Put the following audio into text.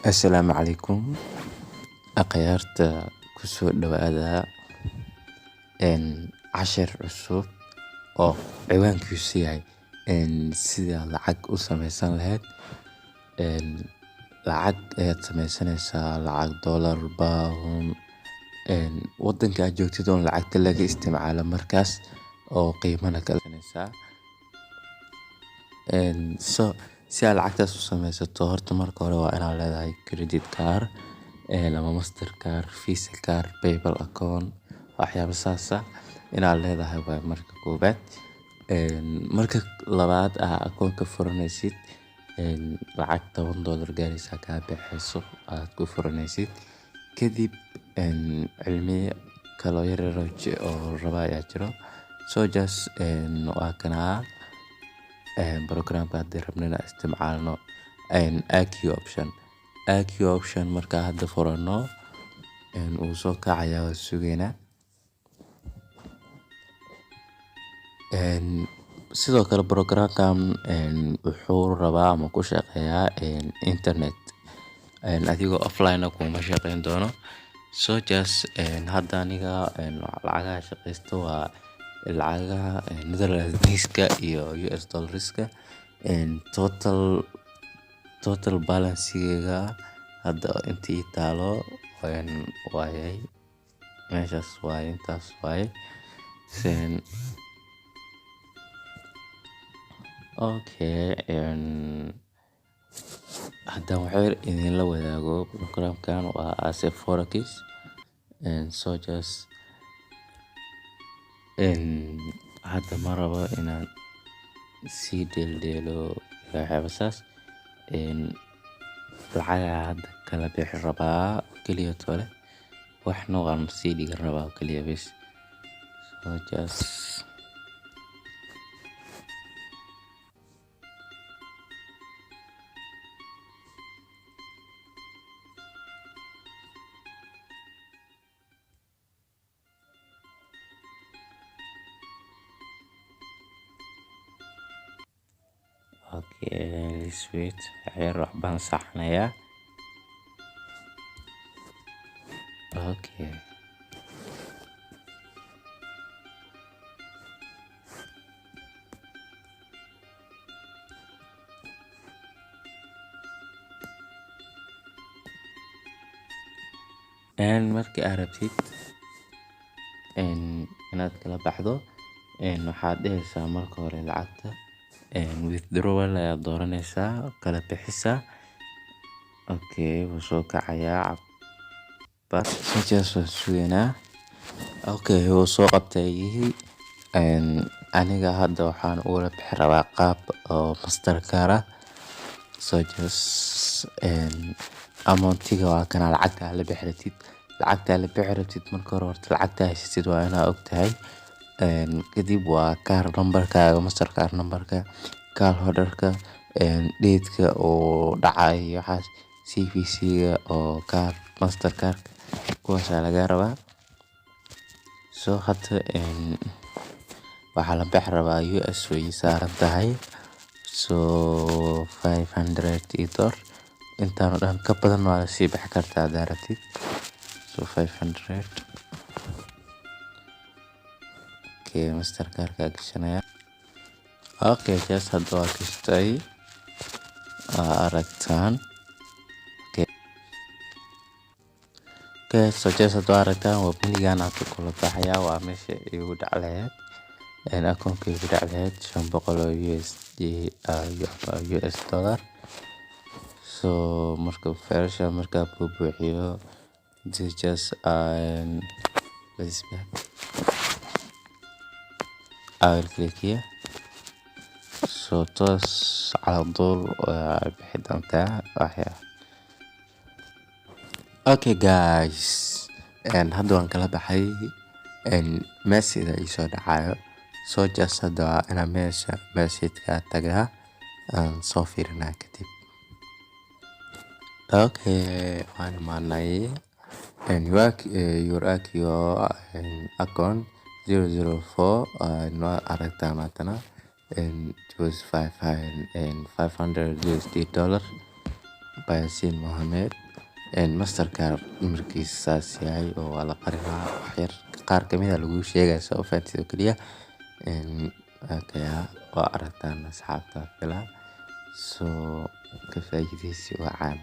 Assalaamu calaykum akhyaarta kusoo dhawaada cashir cusub oo ciwaankiisu yahay sida lacag u samaysan lahayd. Lacag ayaad samaysanaysaa, lacag dollar, pound, waddanka aad joogtid oo lacagta laga isticmaalo markaas oo qiimana kala sanaysaa. Si aad lacagtaas u samaysato, horta marka hore waa inaad leedahay credit card ama mastercard, visa card, paypal account, waxyaabo saas ah inaad leedahay waa marka koobaad. Marka labaad akoonka furanaysid, lacag $10 gaaraysa kaa baxayso aad ku furanaysid. Kadib cilmiyo kalo yaryar oo raba ayaa jiro. Just waa kana programka haddii rabno inaan isticmaalno AQ option marka hadda furano uu soo kacayaa waa sugeynaa. Sidoo kale programkan wuxuu rabaa ama ku shaqeeyaa internet, adigoo offline kuma shaqeyn doono. Just hadda aniga lacagaha shaqeysto waa lacagaha Netherlands iyo US dollars-ka. Total balance-gayga hadda intii taalo waayay meeshaas waaye, intaas waaye. Haddaan waxyar idinla wadaago programkan waa as a forex. Just hadda ma rabo inaan sii dheeldheelo waxyaabo saas. Lacagaa hadda kala bixi rabaa kaliya tole, waxna waan sii dhigan rabaa kaliya bes. Just let's wait. Waxyar wax baan saxnayaa. Markii aad rabtid inaad kala baxdo, waxaad dhehaysaa marka hore lacagta withdrawal ayaad dooranaysaa, kala bixisaa. Wuu soo kacayaa just waan sugeynaa. Wuu soo qabtay. Aniga hadda waxaan ula bixi rabaa qaab oo mastercard ah. Just amountiga waa kana lacagta la bixi rabtid. Marka hore horta lacagta haysatid waa inaad ogtahay. Kadib waa card numberkaaga, mastercard numberka, card holderka, date-ka oo dhacay waxaas, CVC-ga oo card mastercard kuwaas ayaa laga rabaa. Hadda waxaa la bixi rabaa US way saaran tahay. $500 intaan oo dhan ka badan waa la sii bixi kartaa haddaad rabtid. $500 mastercard-ka gashanaya. Just hadda waa gashtay aragtaan. Just hadda aragtaan waa binigan aad ku kala baxaya. Waa meesha igu dhaclayd akoonka igu dhaclayd $500 US dollar. Marka feerasha markaa buuxiyo just I will click here. Toos cala dul bixi doontaa waxyaa. Guys, hadda waan kala baxay. Message ii soo dhacayo. Just hadda waa inaan meesha message-ka tagaa soo fiirinaa kadib. Waan imaanay. Your account 004 aragtaan maantana $500 USD. Yasin Mohamed. Mastercard markiisa saas yahay oo waa la qarinaa wax yar qaar kamid ah lagu sheegaya soo fahansid oo kaliya. Waa aragtaan asxaabta filaa. So ka faa'iidaysi wacan.